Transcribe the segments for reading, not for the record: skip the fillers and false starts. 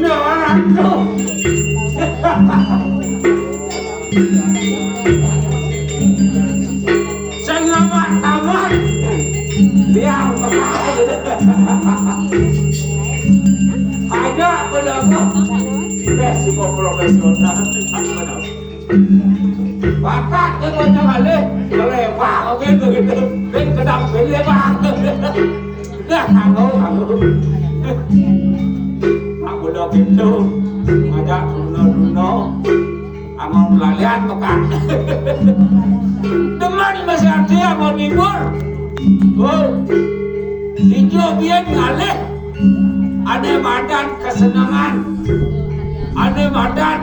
Nah, tuh. Saya nggak tamat. Biar ada benar. Resiko profesional. Bakat itu kali lewat oke begitu. Ben kedap ben lewat. Nah, aku. Aku udah gitu. Ngajak Runo. Amang lalian pekan. Teman masih ada mau libur. Oh, hijau biar ngalih. Ada badan kesenangan. Ada badan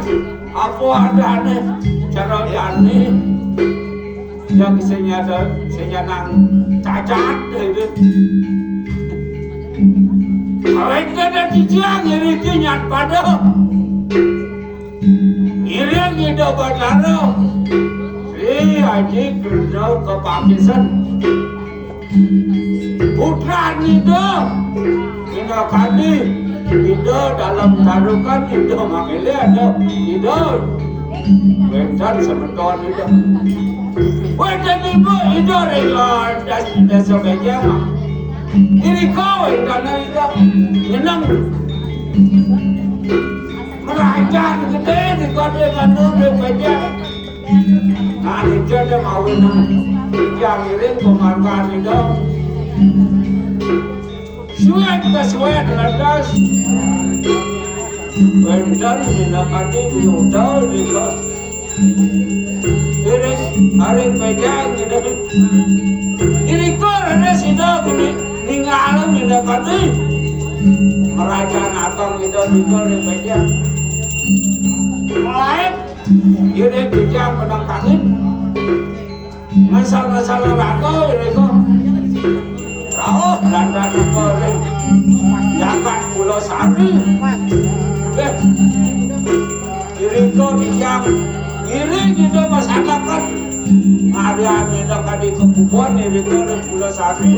apa ada aneh cara aneh. Yang senyanang cacat gitu. Kalau ada cicang ini nyat pada. Irian itu berlalu. Haji Gundau ke Pakistan. Putra itu kali itu dalam tarukan itu makanya ada itu bentar sebentar itu. Wajar ibu itu rela dan sebagainya. Ini kau karena itu menang kerajaan gede di kota Bandung berbeda. Nah itu ada mau yang iring penghargaan itu. Suet lantas bentar minakati diudal itu. Iring hari pegang gitu. Ini kau ada siapa gini ninggalan minakati kerajaan atang itu di pegang. Lain ini bijak menangkangin masalah-masalah raga ini kok rauh dan koreng jagat Pulau Sari ini kok bijak ini kita masyarakat ada yang di Kebubuan ini kok di Pulau Sari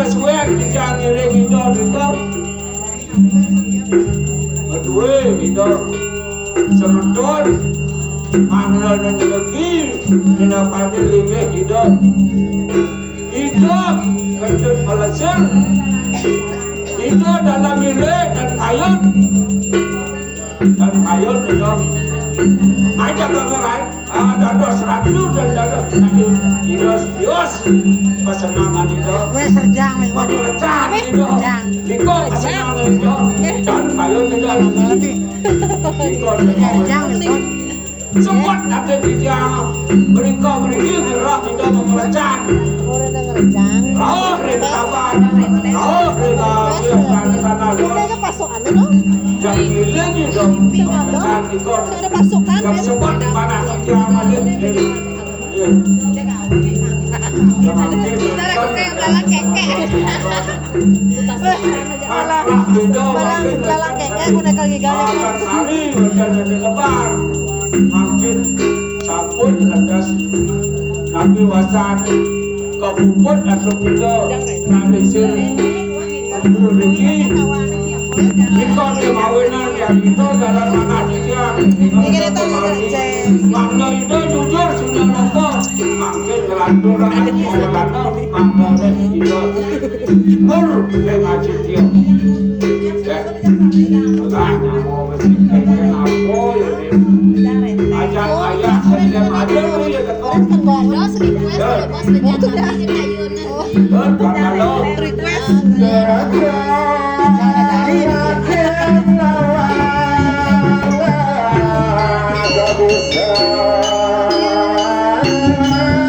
suet bijak ini kita di kok kedua itu sementara mana dan lagi tidak pada lima hidup kentut pelajar itu dalam milik dan kayut itu ada bergerak ada 200 dan ada dios kesenangan itu serjang pekerjaan itu ikut kesenangan itu dan kayut itu ikut sempat ada dia mereka gerak itu pekerjaan mereka pasukan itu yang lagi dong ada pasukan yang sempat mana dia malin belalang keke belalang keke udah kali hari lebar makin sabun lantas nabi wasan kebuput atau kita nalisir rezeki kita kemawinan yang itu dalam mana dia mangga itu jujur sudah nopo makin gelanturan mangga itu mur ngaji dia makanya mau bersikapnya apa ya ayah saya ada ya request